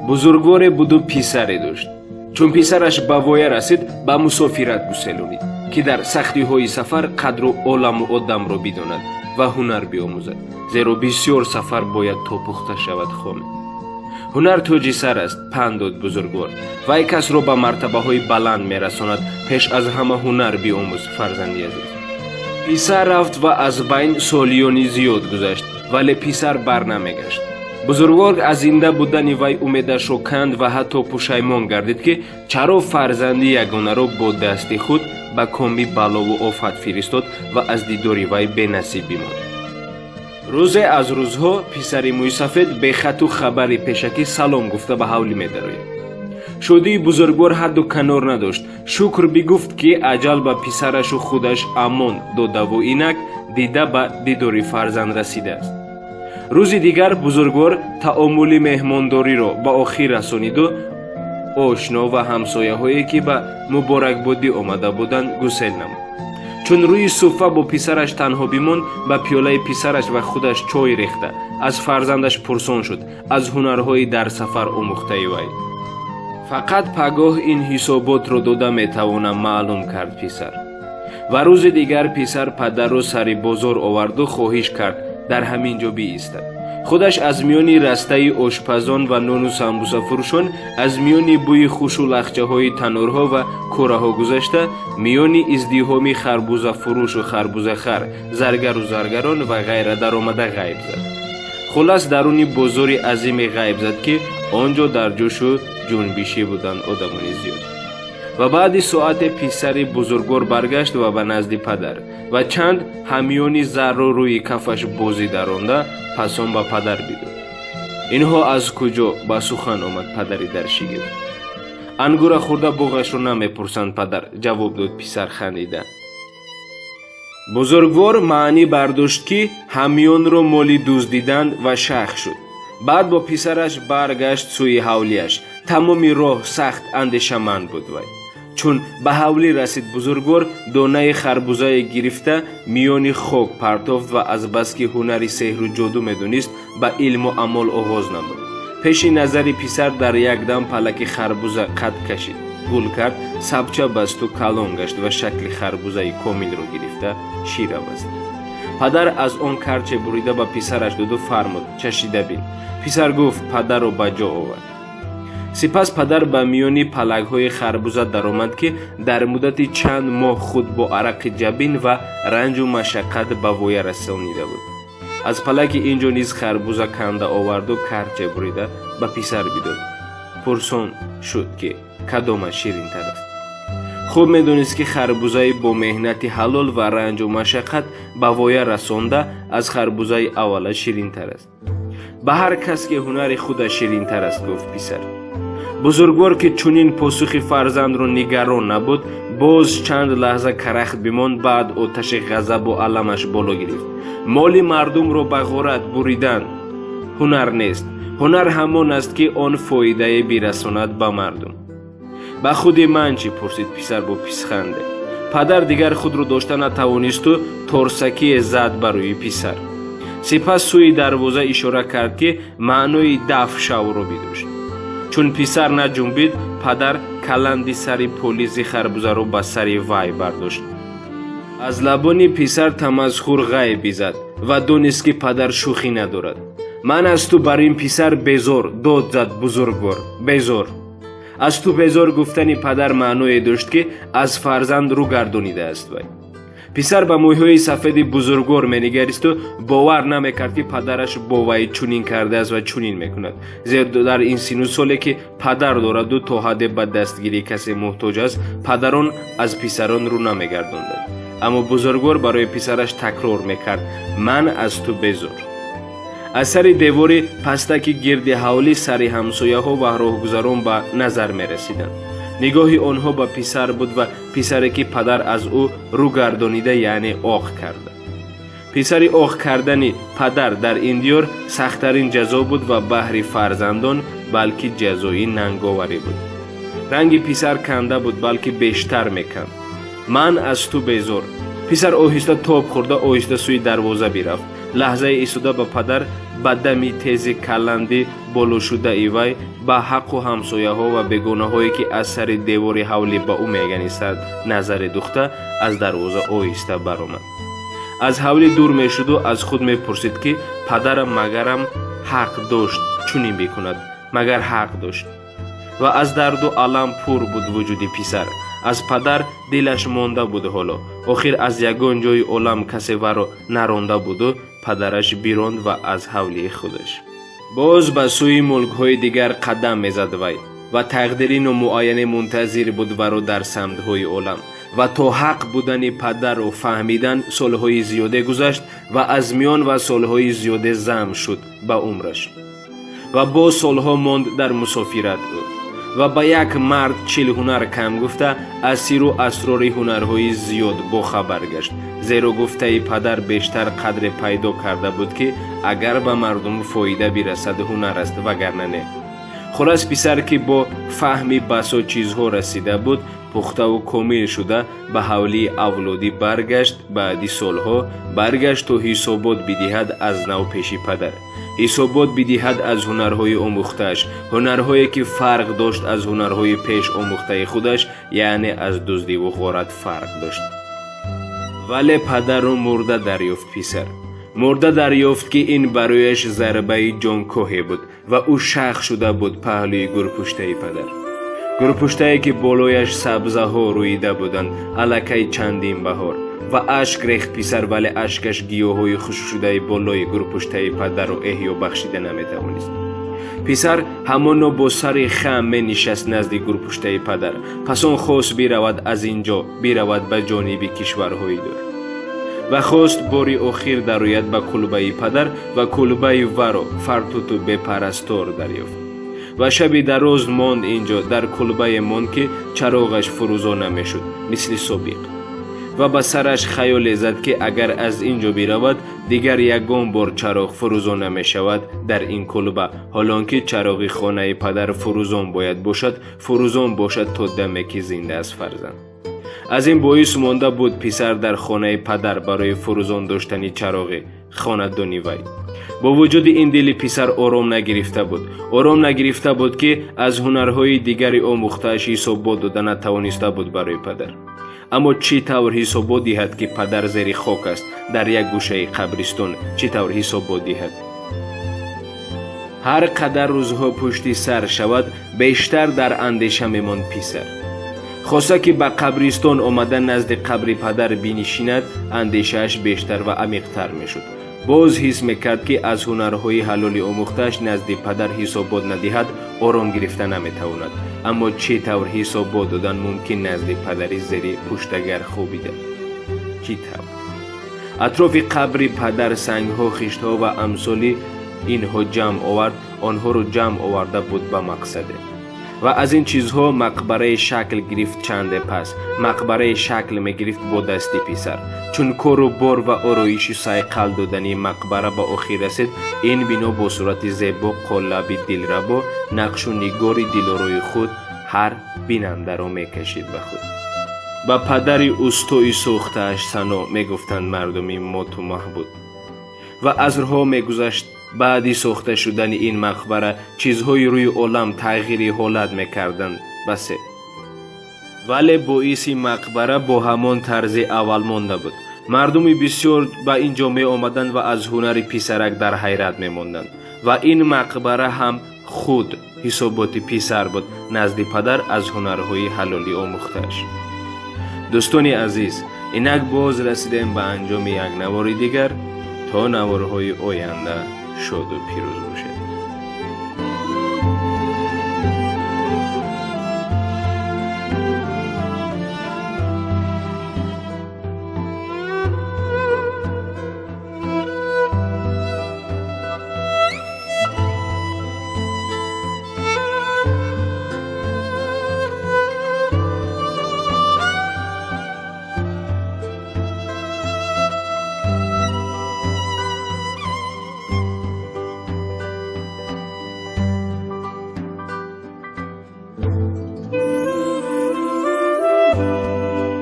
бузургворе буду писаре дошт. чун писараш ба воя расид ба мусофират гуселонид ки дар сахтиҳои сафар қадру оламу одамро бидонад ва ҳунар биомӯзад, зеро бисёр сафар бояд то пухта шавад хоме. ҳунар тоҷи сар аст, панд дод бузургвор. вай касро ба мартабаҳои баланд мерасонад. пеш аз ҳама ҳунар биомӯз, фарзанди азиз. писар рафт ва аз байн солиёни зиёд гузашт, вале писар барнамегашт. бузургвор аз зинда будани вай умедашро канд ва ҳатто пушаймон гардид ки чаро фарзанди ягонаро бо дасти худ ба комби балову офат фиристод ва аз дидори вай бенасиб бимонд. рӯзе аз рӯзҳо писари мӯйсафед бехату хабари пешакӣ салом гуфта ба ҳавлӣ медарояд. шодии бузургвор ҳадду канор надошт. шукр бигуфт ки аҷал ба писарашу худаш амон додаву инак дида ба дидори фарзанд расидааст. рӯзи дигар бузургвор таомули меҳмондориро ба охир расониду ошно ва ҳамсояҳое ки ба муборакбодӣ омада буданд гусел намуд. чун рӯи суффа бо писараш танҳо бимонд, ба пиёлаи писараш ва худаш чой рехта аз фарзандаш пурсон шуд, аз ҳунарҳои дар сафар омӯхтаи вай. фақат пагоҳ ин ҳисоботро дода метавонам маълум кард писар. ва рӯзи дигар писар падарро сари бозор оварду хоҳиш кард дар ҳамин ҷо биистад. худаш аз миёни растаи ошпазон ва нону самбусафурӯшон, аз миёни бӯи хушу лахчаҳои танӯрҳо ва кӯраҳо гузашта, миёни издиҳоми харбузафурӯшу харбузахар, заргару заргарон ва ғайра даромада ғайб зад. хулас даруни бозори азиме ғайб зад ки он ҷо дар ҷӯшу ҷунбишӣ буданд одамони зиёд. ва баъди соате писари бузургвор баргашт ва ба назди падар ва чанд ҳамёни зарро рӯи кафаш бозӣ даронда пасон ба падар бидод. инҳо аз куҷо ба сухан омад падари дар шигифт. ангура хӯрда буғашро намепурсанд падар, ҷавоб дод писар хандида. бузургвор маънӣ бардошт ки ҳамёнро моли дуздиданд ва шах шуд. баъд бо писараш баргашт сӯи ҳавлияш. тамоми роҳ сахт андешаманд буд вай. чун ба ҳавлӣ расид бузургвор, донаи харбузае гирифта миёни хок партофт ва азбаски ҳунари сеҳру ҷоду медонист, ба илму амол оғоз намуд. пеши назари писар дар якдам палаки харбуза қад кашид, гул кард, сабча басту калон гашт ва шакли харбузаи комилро гирифта шир аваст. падар аз он карче бурида ба писараш доду фармуд: чашида бин. писар гуфт: падарро ба ҷо овар. сипас падар ба миёни палагҳои харбуза даромад ки дар муддати чанд моҳ худ бо арақи ҷабин ва ранҷу машаққат ба воя расонида буд. аз палаги ин ҷо низ харбуза канда оварду карче бурида ба писар бидод. пурсон шуд ки кадомаш ширинтар аст. хуб медонист ки харбузаи бо меҳнати ҳалол ва ранҷу машаққат ба воя расонда аз харбузаи аввала ширинтар аст. ба ҳар кас ки ҳунари худаш ширинтар аст, гуфт писар. бузургвор ки чунин посухи фарзандро нигарон набуд, боз чанд лаҳза карахт бимонд. баъд оташи ғазабу аламаш боло гирифт. моли мардумро ба ғорат буридан ҳунар нест. ҳунар ҳамон аст ки он фоидае бирасонад ба мардум. ба худи ман чӣ? пурсид писар бо писханде. падар дигар худро дошта натавонисту торсакие зад ба рӯи писар. сипас сӯи дарвоза ишора кард ки маънои даф шавро бидошт. чун писар наҷунбид, падар каланди сари полизи харбузаро ба сари вай бардошт. аз лабони писар тамазхур ғайб бизад ва донист ки падар шӯхӣ надорад. ман аз ту бар ин писар безор, дод зад бузургвор. безор. аз ту безор гуфтани падар маъное дошт ки аз фарзанд рӯ гардонидааст вай. писар ба мӯйҳои сафеди бузургвор менигаристу бовар намекард ки падараш бо вай чунин кардааст ва чунин мекунад. зеро дар ин сину соле ки падар дораду то ҳадде ба дастгирии касе муҳтоҷ аст, падарон аз писарон рӯ намегардонданд. аммо бузургвор барои писараш такрор мекард: ман аз ту безор. аз сари девори пастаки гирди ҳавлӣ сари ҳамсояҳо ва роҳгузарон ба назар мерасиданд. нигоҳи онҳо ба писар буд ва писаре ки падар аз ӯ рӯ гардонида, яъне оқ карда. писари оқ кардани падар дар ин диёр сахттарин ҷазо буд ва баҳри фарзандон балки ҷазои нанговарӣ буд. ранги писар канда буд, балки бештар меканд. ман аз ту безор. писар оҳиста тоб хӯрда оҳиста сӯи дарвоза бирафт. лаҳзае истода ба падар ба дами тези каланди боло шудаи вай ба ҳаққу ҳамсояҳо ва бегонаҳое ки аз сари девори ҳавлӣ ба ӯ меганистанд назаре духта аз дарвоза оҳиста баромад. аз ҳавлӣ дур мешуду аз худ мепурсид ки падарам магарам ҳақ дошт чунин бикунад, магар ҳақ дошт. ва аз дарду алам пур буд вуҷуди писар. аз падар дилаш монда буд ҳоло. охир аз ягон ҷои олам касе варо наронда буду падараш биронд ва аз ҳавлии худаш. боз ба сӯи мулкҳои дигар қадам мезад вай ва тақдири номуайяне мунтазир буд варо дар самтҳои олам. ва то ҳақ будани падарро фаҳмидан солҳои зиёде гузашт ва аз миён ва солҳои зиёде зам шуд ба умраш. ва боз солҳо монд дар мусофират ва ба як мард 40 ҳунар кам гуфта аз сиру асрори ҳунарҳои зиёд бохабар гашт. зеро гуфтаи падар бештар қадре пайдо карда буд ки агар ба мардум фоида бирасад ҳунар аст вагарна не. хулас писар ки бо фаҳми басо чизҳо расида буд пухтаву комил шуда ба ҳавлии авлодӣ баргашт. баъди солҳо баргашт то ҳисобот бидиҳад аз нав пеши падар. ҳисобот бидиҳад аз ҳунарҳои омӯхтааш, ҳунарҳое ки фарқ дошт аз ҳунарҳои пеш омӯхтаи худаш, яъне аз дуздиву ғорат фарқ дошт. вале падару мурда дарёфт писар. мурда дарёфт ки ин барояш зарбаи ҷонкоҳе буд ва ӯ шах шуда буд паҳлӯи гурпуштаи падар. гурпуштае ки болояш сабзаҳо рӯида буданд аллакай чандин баҳор. ва ашк рехт писар, вале ашкаш гиёҳҳои хушкшудаи болои гурпуштаи падарро эҳё бахшида наметавонист. писар ҳамоно бо сари хам менишаст назди гурпуштаи падар. пас он хост биравад аз ин ҷо, биравад ба ҷониби кишварҳои дур. ва хост бори охир дарояд ба кулбаи падар ва кулбаи варо фартуту бепарастор дарёфт. ва шаби дароз монд инҷо дар кулбае монд ки чароғаш фурӯзона мешуд мисли собиқ. ва ба сараш хаёле зад ки агар аз ин ҷо биравад дигар ягон бор чароғ фурӯзона мешавад дар ин кулба, ҳолон ки чароғи хонаи падар фурӯзон бояд бошад, фурӯзон бошад то даме ки зинда аст фарзанд. аз ин боис монда буд писар дар хонаи падар барои фурӯзон доштани чароғи хонадони вай. бо вуҷуди ин дили писар ором нагирифта буд. ором нагирифта буд ки аз ҳунарҳои дигари омӯхтааш ҳисобот дода натавониста буд барои падар. аммо чӣ тавр ҳисобот диҳад ки падар зери хок аст дар як гӯшаи қабристон? чӣ тавр ҳисобот диҳад? ҳар қадар рӯзҳо пушти сар шавад бештар дар андеша мемонд писар. хоса ки ба қабристон омада назди қабри падар бинишинад, андешааш бештар ва амиқтар мешуд. боз ҳис мекард ки аз ҳунарҳои ҳалоли омӯхтааш назди падар ҳисобот надиҳад ором гирифта наметавонад. аммо чӣ тавр ҳисобот додан мумкин назди падари зери пуштагар хобида? чӣ тавр? атрофи қабри падар сангҳо, хиштҳо ва амсоли инҳо ҷамъ овард, онҳоро ҷамъ оварда буд ба мақсаде. ва аз ин чизҳо мақбараи шакл гирифт чанде пас. мақбараи шакл мегирифт бо дасти писар. чун кору бор ва ороиши сайқал додани мақбара ба охир расид, ин бино бо сурати зебо, қолаби дилрабо, нақшу нигори дилорои худ ҳар бинандаро мекашид ба худ. ба падари устои сохтааш сано мегуфтанд мардуми моту маҳбуд. ва азрҳо мегузашт. баъди сохта шудани ин мақбара чизҳои рӯи олам тағйири ҳолат мекарданд. басе вале боиси мақбара бо ҳамон тарзи аввал монда буд. мардуми бисёр ба ин ҷо меомаданд ва аз ҳунари писарак дар ҳайрат мемонданд. ва ин мақбара ҳам худ ҳисоботи писар буд назди падар аз ҳунарҳои ҳалолӣ омӯхтааш. дӯстони азиз, инак боз расидем ба анҷоми як навори дигар. то наворҳои оянда шоду пирӯз бошед.